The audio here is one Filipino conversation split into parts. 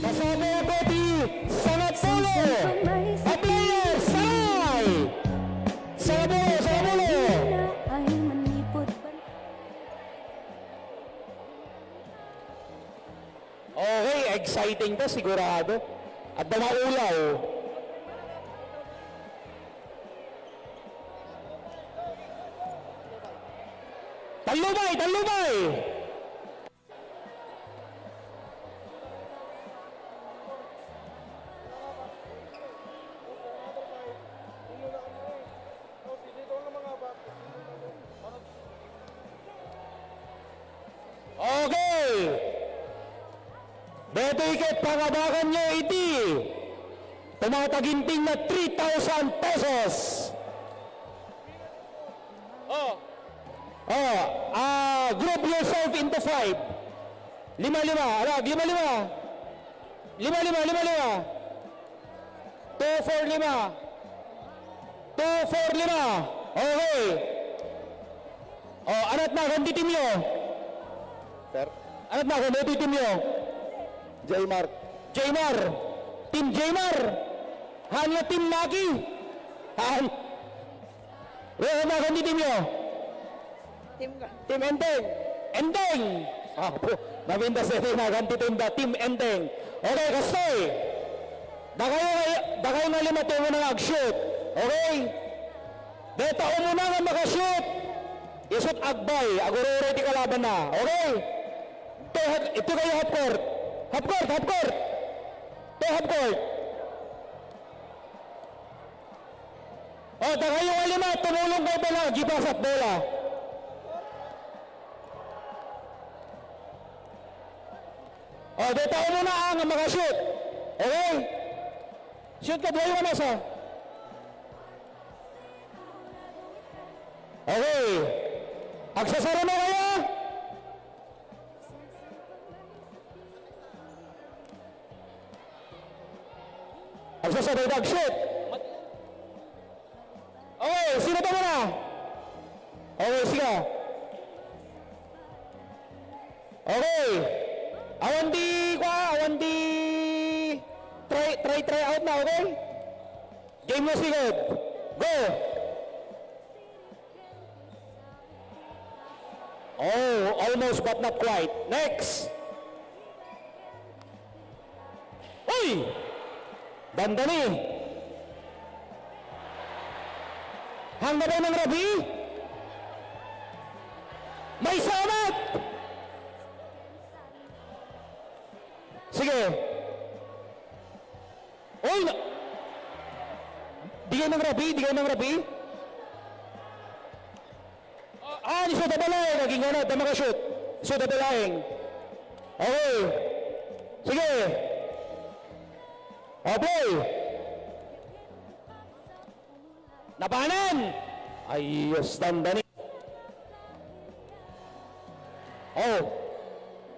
Kasama ko di sangat polo. A player, Saray! Sa polo. Ay manipot pa. Okay, exciting to sigurado. At maulaw. Talubay, talubay! Okay! Beto iket pangabakan nyo iti. Tumataginting na 3,000 pesos. Group yourself into 5. 5-5. Alag, 5-5. 5-5. 2-4-5. 2-4-5. Okay. Anat na, kundi team nyo. Sir, Anat na, kundi team nyo. J-Mark. Jaymar. Team Jaymar. Han na team Naki. Han. Anat na, kundi team nyo. Team Enteng. Enteng. Naminda sa na ganti team Enteng. Okay, kastoy. Dakayo nga lima ito mo na mag-shoot. Okay? Deta mo na nga makashoot. Isot agbay. Agururo iti kalaban na. Okay? Ito kayo half court. Half court, half court. Ito half court. Dakayo nga lima. Tumulong kayo pala. Gipas at bola. Deta mo na ang makashoot. Okay? Shoot ka, dalawa na sa. Okay. Agsasara na kayo. Agsasara na shoot. Okay, sino pa muna? Okay, sige. Okay. Awan di try out na, okay? Game na sigod. Go! Almost but not quite. Next! Uy! Dandani! Hang na ba ng Rabi? May samat! Sige. Uy! Digay ng Rabi, digay ng Rabi. Ni Suda Balaeng, naging ano, tama ka shoot. Suda Balaeng. Okay. Sige. Okay. Napanan! Ayos, dandani.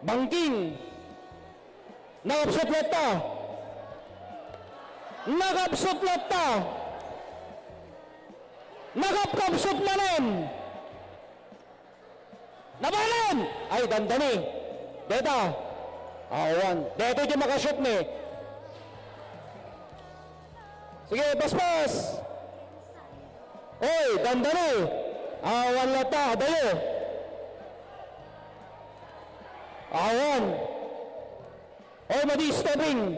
Bangking. Nakapsot lata. Nakapsot lata. Nakapsot manan. Nabalan! Ay, dandani. Deta. Awan. Deta yung makashoot ni. Sige, paspas. Oy, dandani. Awan lata. Dayo. Awan. Oy, madi stopping.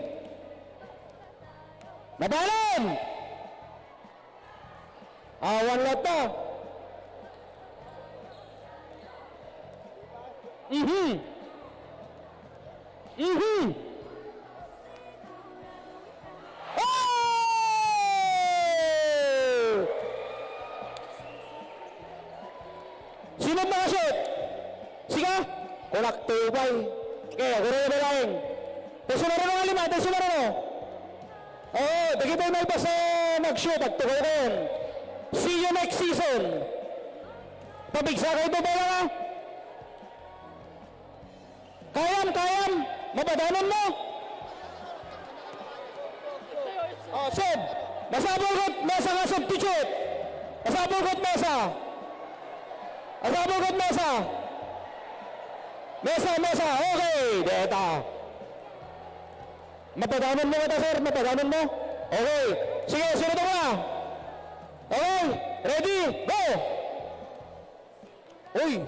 Nabalan! Awan lata. Sino makashoot? Sige. Kulak tubay. Kaya, guro na lang. Tesunaro na nga lima. Tesunaro na. Dagi tayo may basa mag-shoot at tukoy ko yun. See you next season. Pabigsa kayo ba ba? Kayam. Mabadanan mo. Sob. Masabulgot mesa nga substitute. Masabulgot mesa. Masabulgot mesa. Mesa. Okay. Deta. Mapadanon mo kita, sir. Mapadanon mo. Okay. Sige, sunod mo na. Okay. Ready? Go! Uy.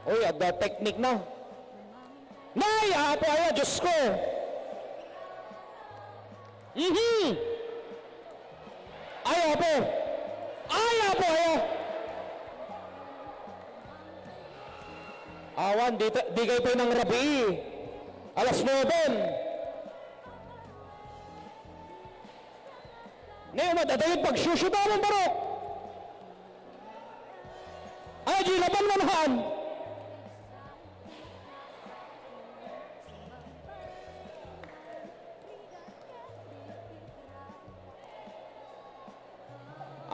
Uy, ada technique na. Nay! Apo, ayaw. Diyos ko. Ayaw po. Ayaw po, ayaw. Awan, di kayo pa ng rabi. Alas 9. Ngayon, matatayin pag-shoot mo barok. Ay, di laban manahan.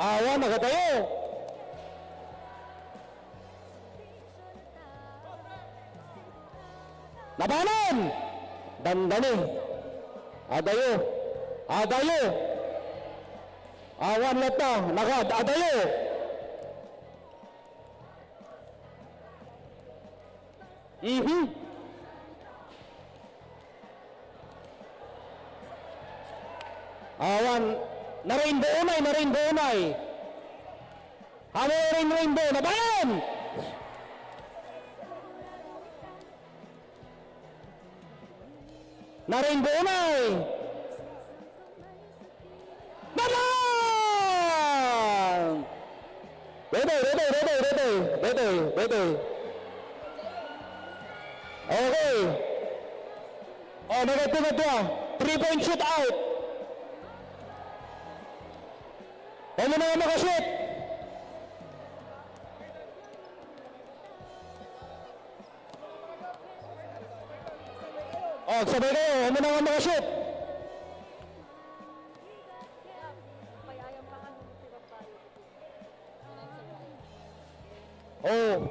Awan, nagatayo. Labanan! Dandani. Adayo. Adayo. Awan lata. Nagad. Adayo. Awan. Na-rainbow unay. Na-rainbow unay. Hamo rainbow. Labanan! Na-rainbow unay. Naman! Ready. Okay. Oh, negative na ito. 3-point shoot out. Ano na nga makashoot? Oh, sabay kayo. Ano na nga makashoot? Oh.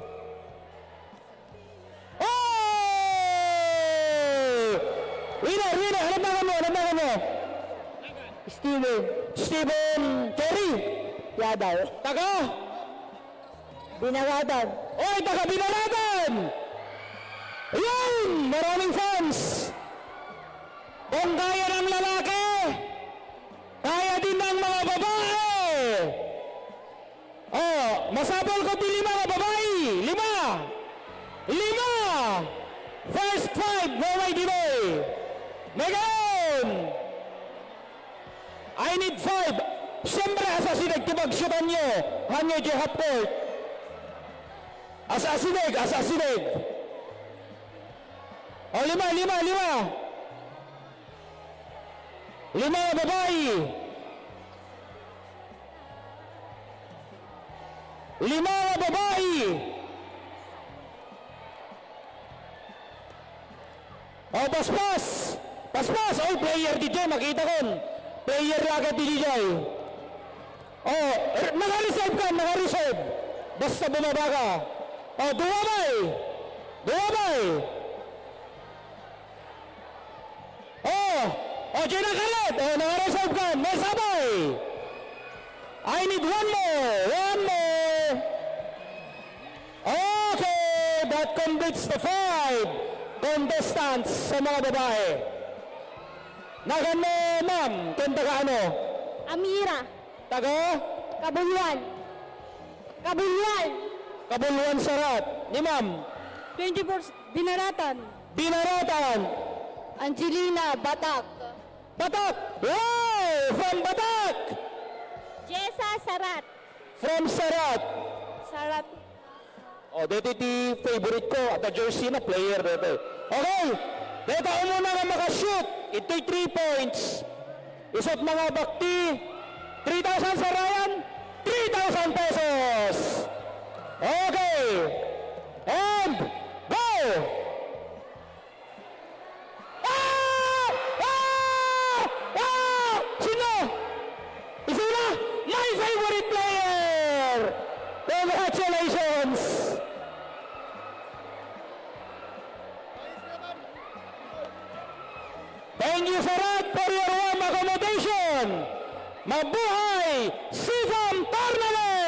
Oh! Winner. Alam mo. Steven Terry. Yadaw. Taga? Binaratan. Oy, taga Binaratan! Ayun! Maraming fans! Kung kaya ng lalaki, kaya din ng mga babae! Oh, masabol ko din 5 na babae! 5! First 5, no way delay! Megan! I need 5! Siyempre, asasinag tibag-shootan nyo! Hanyo dyo half court! Asasinag! O, 5! 5 na babae! 5 na babae! O, paspas! O, player DJ, makita ko! Player agad di DJ! O, naka-reserve ka! Basta bumaba ka! O, dumabay! O, dyan na kalat! O, naka-reserve ka! May sabay! I need one more! Okay, that completes the 5 contestants sa mga babae. Nagan mo, ma'am, kung taga ano? Amira. Taga? Kabuluan. Sarat. Ni ma'am? 24 Binaratan. Angelina Batak. Wow! From Batak! Jessa Sarat. From Sarat. Sarat. O, dito ti favorite ko at the jersey na player dito. Okay, dito muna nga makashoot. Ito'y 3 points. Isot mga bakti. 3,000 sa Ryan. 3,000 pesos. Okay. And go! Sino? Isuna? My favorite player! Congratulations! Thank you, Sarat, for your warm accommodation. Mabuhay Sifam Tournament!